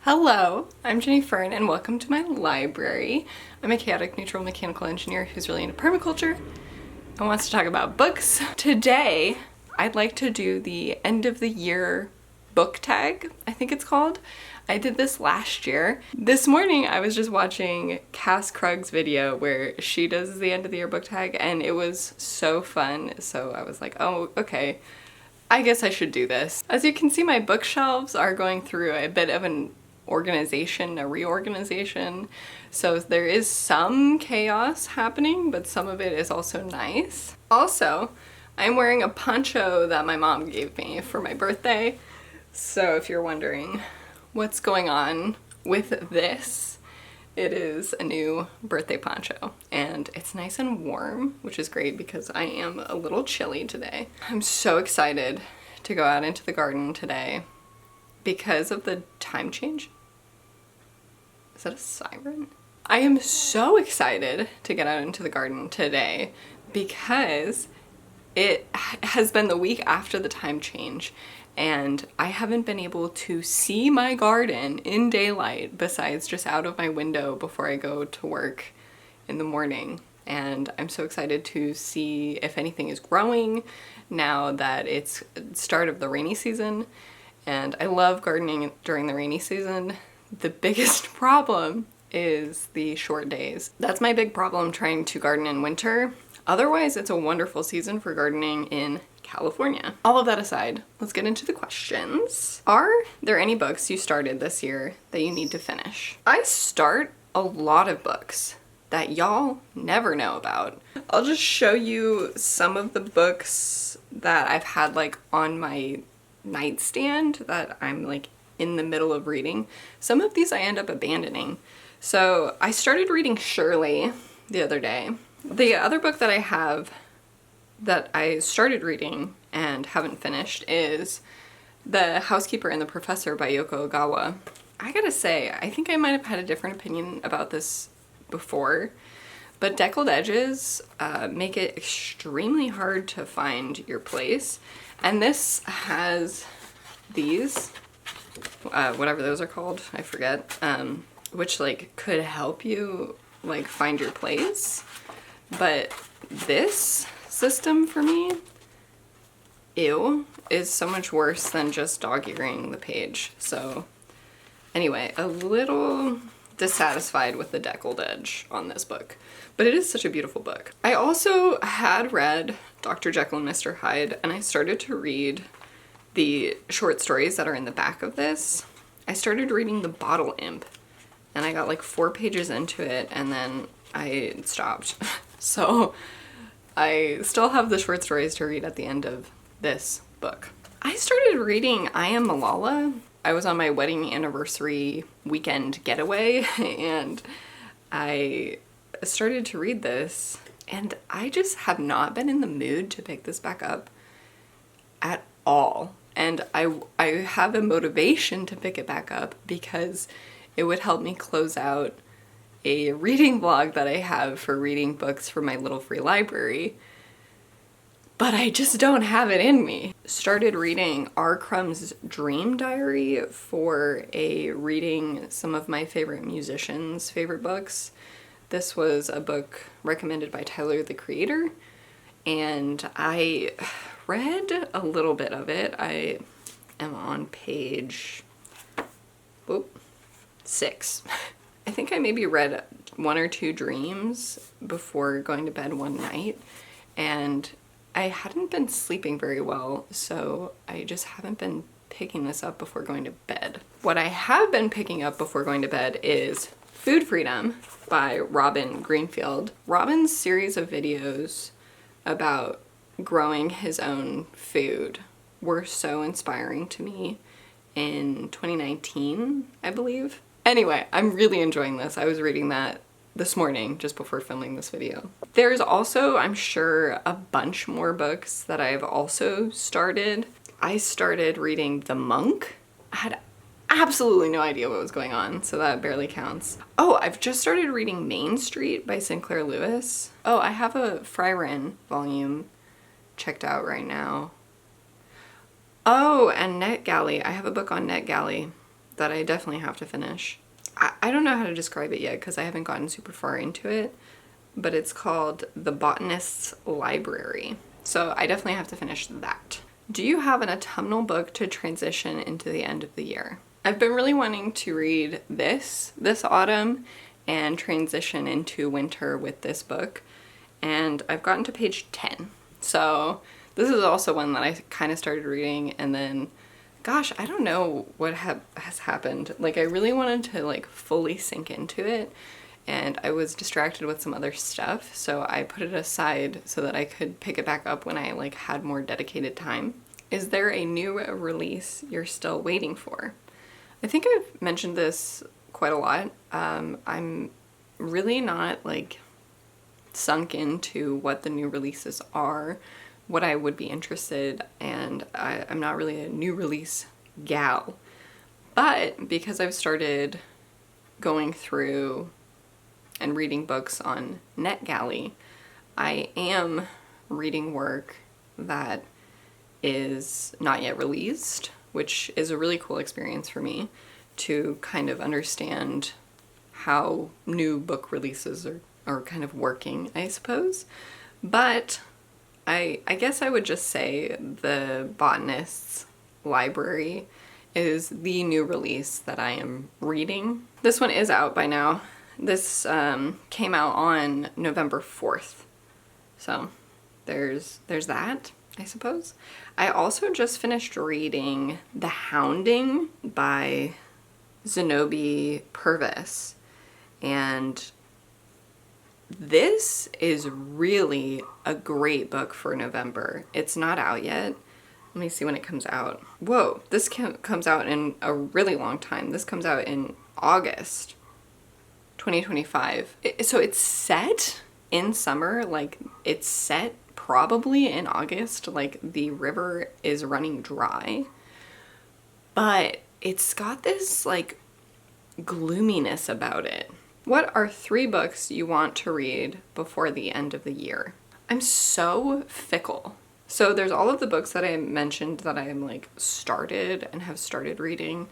Hello, I'm Jenny Fern and welcome to my library. I'm a chaotic neutral mechanical engineer who's really into permaculture and wants to talk about books. Today, I'd like to do the end of the year book tag, I think it's called. I did this last year. This morning I was just watching Cass Krug's video where she does the end of the year book tag and it was so fun. So I was like, oh, okay, I guess I should do this. As you can see, my bookshelves are going through a bit of a reorganization. So there is some chaos happening, but some of it is also nice. Also, I'm wearing a poncho that my mom gave me for my birthday. So if you're wondering what's going on with this, it is a new birthday poncho and it's nice and warm, which is great because I am a little chilly today. I'm so excited to go out into the garden today because of the time change. Is that a siren? I am so excited to get out into the garden today because it has been the week after the time change and I haven't been able to see my garden in daylight besides just out of my window before I go to work in the morning. And I'm so excited to see if anything is growing now that it's start of the rainy season. And I love gardening during the rainy season. The biggest problem is the short days. That's my big problem trying to garden in winter. Otherwise, it's a wonderful season for gardening in California. All of that aside, let's get into the questions. Are there any books you started this year that you need to finish? I start a lot of books that y'all never know about. I'll just show you some of the books that I've had like on my nightstand that I'm like in the middle of reading. Some of these I end up abandoning. So I started reading Shirley the other day. The other book that I have that I started reading and haven't finished is The Housekeeper and the Professor by Yoko Ogawa. I gotta say, I think I might have had a different opinion about this before, but deckled edges make it extremely hard to find your place. And this has these, whatever those are called, I forget, which like could help you like find your place. But this system for me, is so much worse than just dog-earing the page. So anyway, a little dissatisfied with the deckled edge on this book, but it is such a beautiful book. I also had read Dr. Jekyll and Mr. Hyde, and I started to read the short stories that are in the back of this. I started reading The Bottle Imp, and I got like 4 pages into it, and then I stopped. So I still have the short stories to read at the end of this book. I started reading I Am Malala. I was on my wedding anniversary weekend getaway and I started to read this and I just have not been in the mood to pick this back up at all. And I have a motivation to pick it back up because it would help me close out a reading vlog that I have for reading books for my little free library, but I just don't have it in me. Started reading R. Crumb's Dream Diary for reading some of my favorite musicians' favorite books. This was a book recommended by Tyler, the Creator, and I read a little bit of it. I am on page 6. I think I maybe read 1 or 2 dreams before going to bed one night, and I hadn't been sleeping very well, so I just haven't been picking this up before going to bed. What I have been picking up before going to bed is Food Freedom by Robin Greenfield. Robin's series of videos about growing his own food were so inspiring to me in 2019, I believe. Anyway, I'm really enjoying this. I was reading that this morning just before filming this video. There's also, I'm sure, a bunch more books that I've also started. I started reading The Monk. I had absolutely no idea what was going on, so that barely counts. Oh, I've just started reading Main Street by Sinclair Lewis. Oh, I have a Fryren volume checked out right now. Oh, and NetGalley. I have a book on NetGalley that I definitely have to finish. I don't know how to describe it yet because I haven't gotten super far into it, but it's called The Botanist's Library. So I definitely have to finish that. Do you have an autumnal book to transition into the end of the year? I've been really wanting to read this autumn and transition into winter with this book, and I've gotten to page 10. So this is also one that I kind of started reading, and then gosh, I don't know what has happened. Like, I really wanted to like fully sink into it, and I was distracted with some other stuff, so I put it aside so that I could pick it back up when I like had more dedicated time. Is there a new release you're still waiting for? I think I've mentioned this quite a lot. I'm really not like sunk into what the new releases are, what I would be interested, and I'm not really a new release gal. But because I've started going through and reading books on NetGalley, I am reading work that is not yet released, which is a really cool experience for me to kind of understand how new book releases are kind of working, I suppose. But I guess I would just say The Botanist's Library is the new release that I am reading. This one is out by now. This came out on November 4th. So there's that, I suppose. I also just finished reading The Hounding by Zenobi Purvis, and this is really a great book for November. It's not out yet. Let me see when it comes out. Whoa, this comes out in a really long time. This comes out in August 2025. So it's set in summer, like it's set probably in August, like the river is running dry. But it's got this like gloominess about it. What are 3 books you want to read before the end of the year? I'm so fickle. So there's all of the books that I mentioned that I'm like started and have started reading,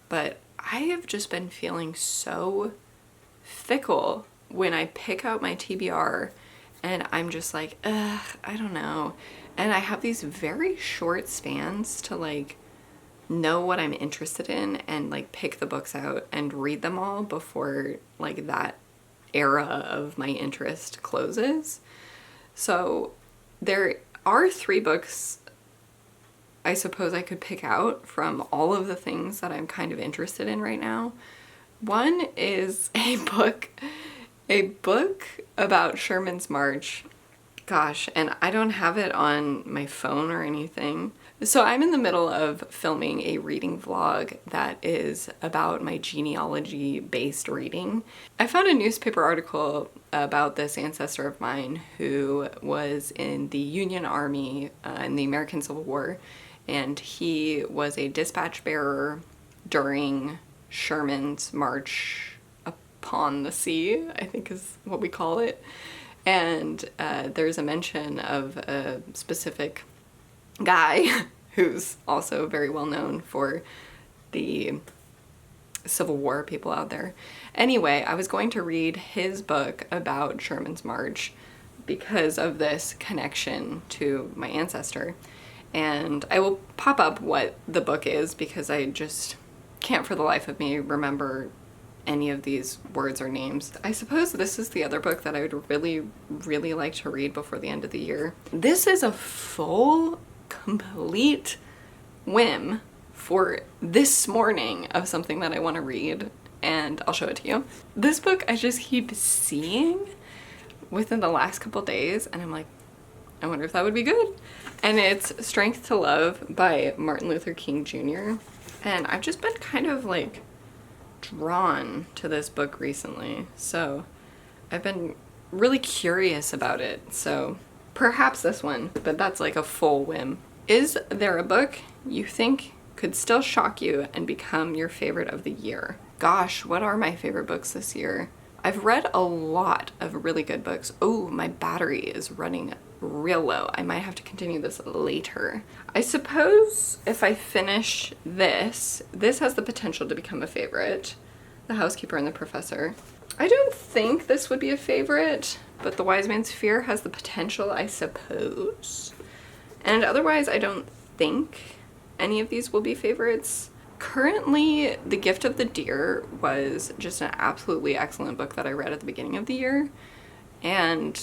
but I have just been feeling so fickle when I pick out my TBR and I'm just like, ugh, I don't know. And I have these very short spans to like know what I'm interested in and like pick the books out and read them all before like that era of my interest closes. So there are 3 books I suppose I could pick out from all of the things that I'm kind of interested in right now. One is a book about Sherman's March. Gosh, and I don't have it on my phone or anything. So I'm in the middle of filming a reading vlog that is about my genealogy-based reading. I found a newspaper article about this ancestor of mine who was in the Union Army in the American Civil War, and he was a dispatch bearer during Sherman's March upon the sea, I think is what we call it. And there's a mention of a specific guy who's also very well known for the Civil War people out there. Anyway, I was going to read his book about Sherman's March because of this connection to my ancestor. And I will pop up what the book is because I just can't for the life of me remember any of these words or names. I suppose this is the other book that I would really, really like to read before the end of the year. This is a full, complete whim for this morning of something that I want to read, and I'll show it to you. This book I just keep seeing within the last couple days, and I'm like, I wonder if that would be good. And it's Strength to Love by Martin Luther King Jr. And I've just been kind of like drawn to this book recently, so I've been really curious about it, so perhaps this one, but that's like a full whim. Is there a book you think could still shock you and become your favorite of the year? Gosh, what are my favorite books this year? I've read a lot of really good books. Oh, my battery is running real low. I might have to continue this later. I suppose if I finish this has the potential to become a favorite. The Housekeeper and the Professor. I don't think this would be a favorite, but The Wise Man's Fear has the potential, I suppose. And otherwise, I don't think any of these will be favorites. Currently, The Gift of the Deer was just an absolutely excellent book that I read at the beginning of the year. And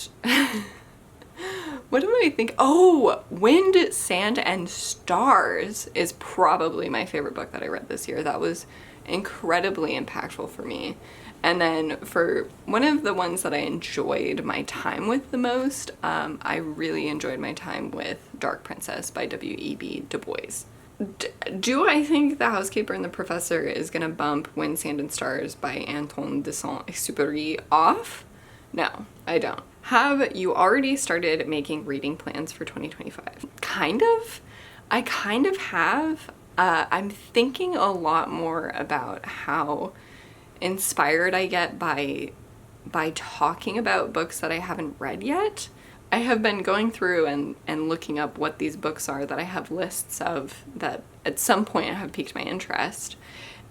what do I think? Oh, Wind, Sand, and Stars is probably my favorite book that I read this year. That was incredibly impactful for me. And then for one of the ones that I enjoyed my time with the most, I really enjoyed my time with Dark Princess by W.E.B. Du Bois. Do I think The Housekeeper and the Professor is gonna bump Wind, Sand, and Stars by Antoine de Saint-Exupéry off? No, I don't. Have you already started making reading plans for 2025? Kind of. I kind of have. I'm thinking a lot more about how inspired I get by talking about books that I haven't read yet. I have been going through and looking up what these books are that I have lists of that at some point have piqued my interest.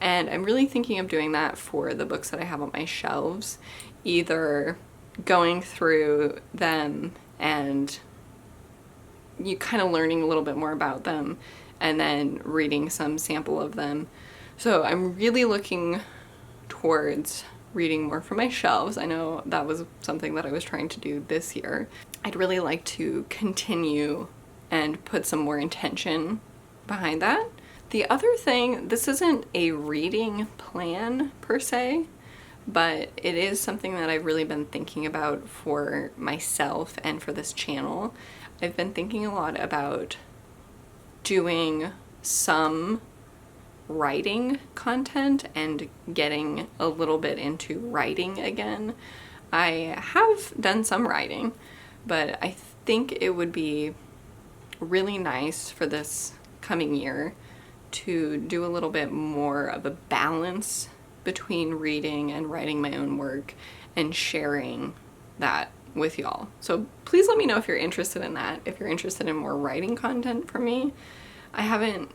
And I'm really thinking of doing that for the books that I have on my shelves, either going through them and you kind of learning a little bit more about them and then reading some sample of them. So I'm really looking towards reading more from my shelves. I know that was something that I was trying to do this year. I'd really like to continue and put some more intention behind that. The other thing, this isn't a reading plan per se, but it is something that I've really been thinking about for myself and for this channel. I've been thinking a lot about doing some writing content and getting a little bit into writing again. I have done some writing, but I think it would be really nice for this coming year to do a little bit more of a balance between reading and writing my own work and sharing that with y'all. So please let me know if you're interested in that, if you're interested in more writing content from me. I haven't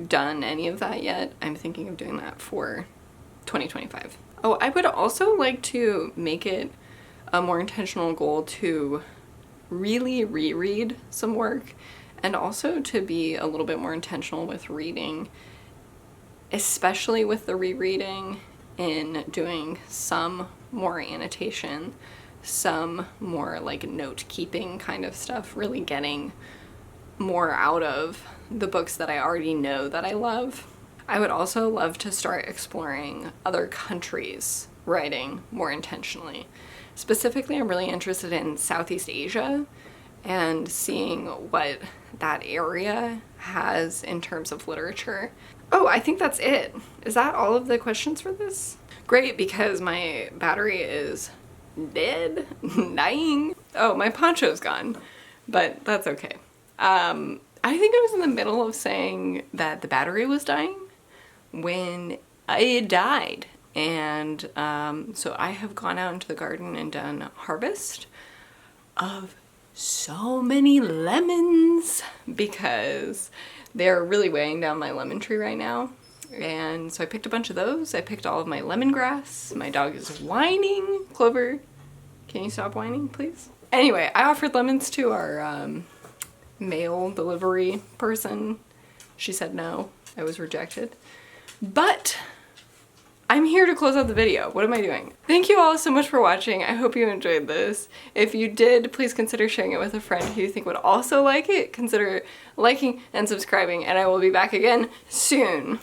done any of that yet. I'm thinking of doing that for 2025. Oh, I would also like to make it a more intentional goal to really reread some work and also to be a little bit more intentional with reading, especially with the rereading, in doing some more annotation, some more like note-keeping kind of stuff, really getting more out of the books that I already know that I love. I would also love to start exploring other countries' writing more intentionally. Specifically, I'm really interested in Southeast Asia and seeing what that area has in terms of literature. Oh, I think that's it. Is that all of the questions for this? Great, because my battery is dead, dying. Oh, my poncho's gone, but that's okay. I think I was in the middle of saying that the battery was dying when it died. And so I have gone out into the garden and done harvest of so many lemons because they're really weighing down my lemon tree right now. And so I picked a bunch of those. I picked all of my lemongrass. My dog is whining. Clover, can you stop whining, please? Anyway, I offered lemons to our mail delivery person. She said no. I was rejected. But I'm here to close out the video. What am I doing? Thank you all so much for watching. I hope you enjoyed this. If you did, please consider sharing it with a friend who you think would also like it. Consider liking and subscribing, and I will be back again soon.